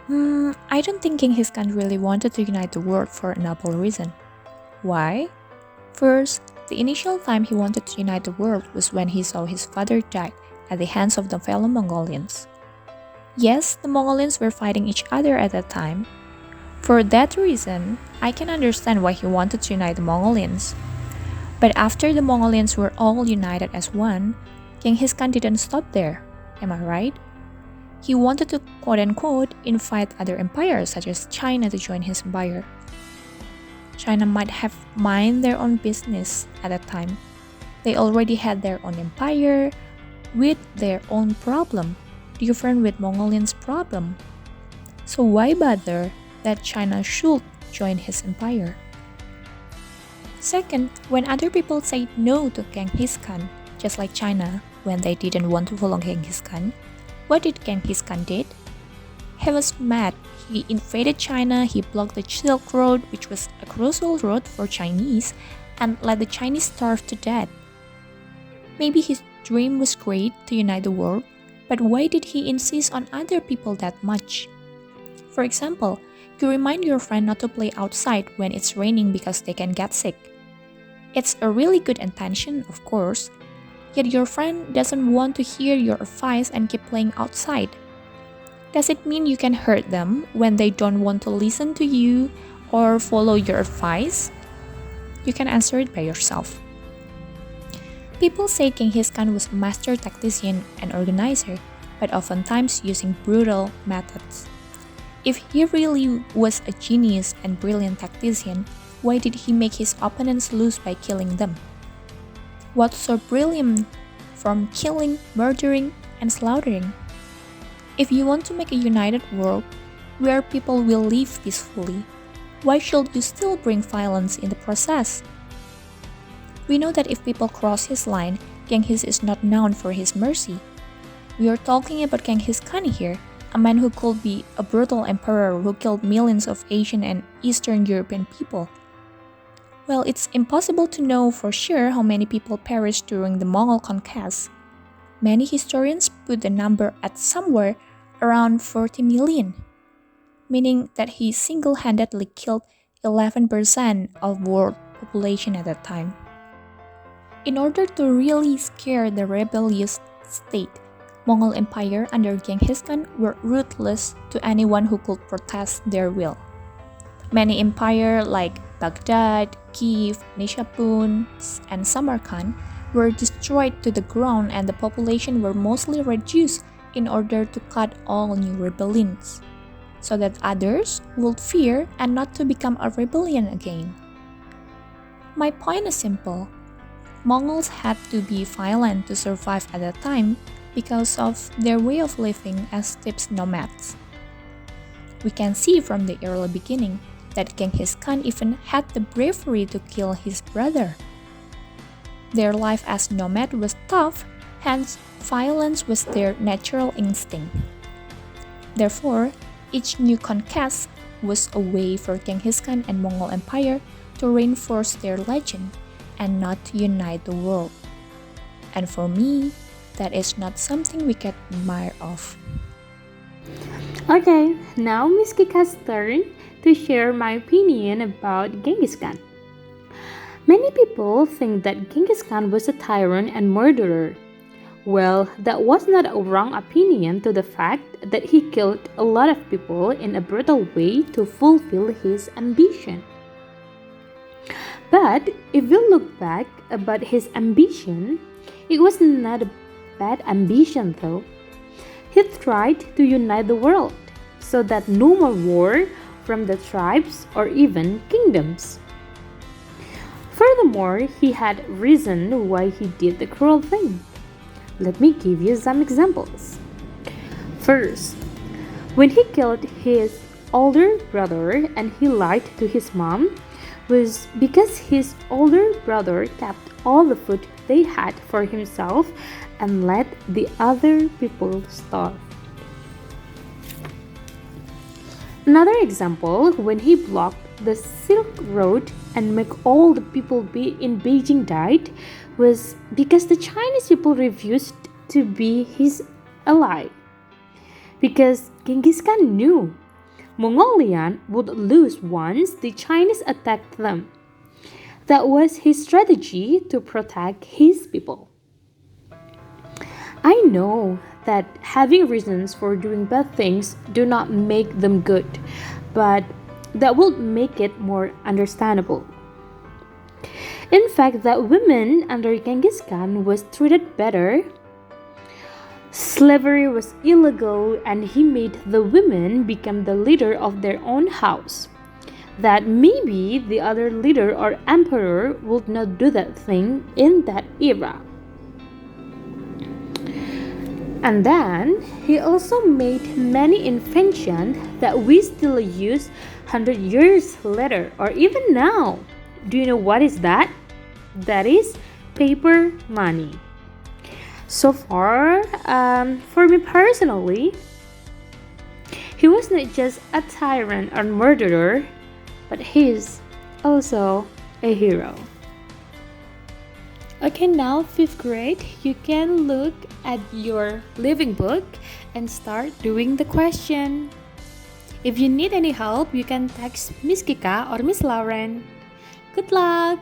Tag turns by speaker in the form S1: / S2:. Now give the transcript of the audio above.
S1: I don't think Genghis Khan really wanted to unite the world for a noble reason. Why? First, the initial time he wanted to unite the world was when he saw his father die at the hands of the fellow Mongolians. Yes, the Mongolians were fighting each other at that time. For that reason, I can understand why he wanted to unite the Mongolians. But after the Mongolians were all united as one, Genghis Khan didn't stop there. Am I right? He wanted to quote unquote invite other empires such as China to join his empire. China might have mind their own business at that time. They already had their own empire with their own problem, different with Mongolians' problem. So why bother that China should join his empire? Second, when other people said no to Genghis Khan, just like China, when they didn't want to follow Genghis Khan, what did Genghis Khan did? He was mad. He invaded China, he blocked the Silk Road, which was a crucial road for Chinese, and let the Chinese starve to death. Maybe his dream was great to unite the world, but why did he insist on other people that much? For example, you remind your friend not to play outside when it's raining because they can get sick. It's a really good intention, of course, yet your friend doesn't want to hear your advice and keep playing outside. Does it mean you can hurt them when they don't want to listen to you or follow your advice? You can answer it by yourself. People say Genghis Khan was a master tactician and organizer, but oftentimes using brutal methods. If he really was a genius and brilliant tactician, why did he make his opponents lose by killing them? What's so brilliant from killing, murdering, and slaughtering? If you want to make a united world where people will live peacefully, why should you still bring violence in the process? We know that if people cross his line, Genghis is not known for his mercy. We are talking about Genghis Khan here, a man who could be a brutal emperor who killed millions of Asian and Eastern European people. Well, it's impossible to know for sure how many people perished during the Mongol conquest. Many historians put the number at somewhere around 40 million, meaning that he single-handedly killed 11% of world population at that time. In order to really scare the rebellious state, Mongol Empire under Genghis Khan were ruthless to anyone who could protest their will. Many empires like Baghdad, Kiev, Nishapur, and Samarkand were destroyed to the ground and the population were mostly reduced in order to cut all new rebellions, so that others would fear and not to become a rebellion again. My point is simple. Mongols had to be violent to survive at that time because of their way of living as steppe nomads. We can see from the early beginning that Genghis Khan even had the bravery to kill his brother. Their life as nomad was tough, hence violence was their natural instinct. Therefore, each new conquest was a way for Genghis Khan and Mongol Empire to reinforce their legend and not unite the world. And for me, that is not something we can admire of.
S2: Okay, now Miss Kika's turn to share my opinion about Genghis Khan. Many people think that Genghis Khan was a tyrant and murderer. Well, that was not a wrong opinion to the fact that he killed a lot of people in a brutal way to fulfill his ambition. But if we look back about his ambition, it was not a bad ambition though. He tried to unite the world so that no more war from the tribes or even kingdoms. Furthermore, he had reason why he did the cruel thing. Let me give you some examples. First, when he killed his older brother and he lied to his mom, was because his older brother kept all the food they had for himself and let the other people starve. Another example, when he blocked the Silk Road and make all the people in Beijing died, was because the Chinese people refused to be his ally. Because Genghis Khan knew Mongolian would lose once the Chinese attacked them. That was his strategy to protect his people. I know that having reasons for doing bad things do not make them good, but that will make it more understandable. In fact, that women under Genghis Khan was treated better. Slavery was illegal and he made the women become the leader of their own house. That maybe the other leader or emperor would not do that thing in that era. And then he also made many inventions that we still use 100 years later or even now. Do you know what is that? That is paper money. So far, for me personally, he was not just a tyrant or murderer, but he's also a hero. Okay, now 5th grade, you can look at your living book and start doing the question. If you need any help, you can text Miss Kika or Miss Lauren. Good luck!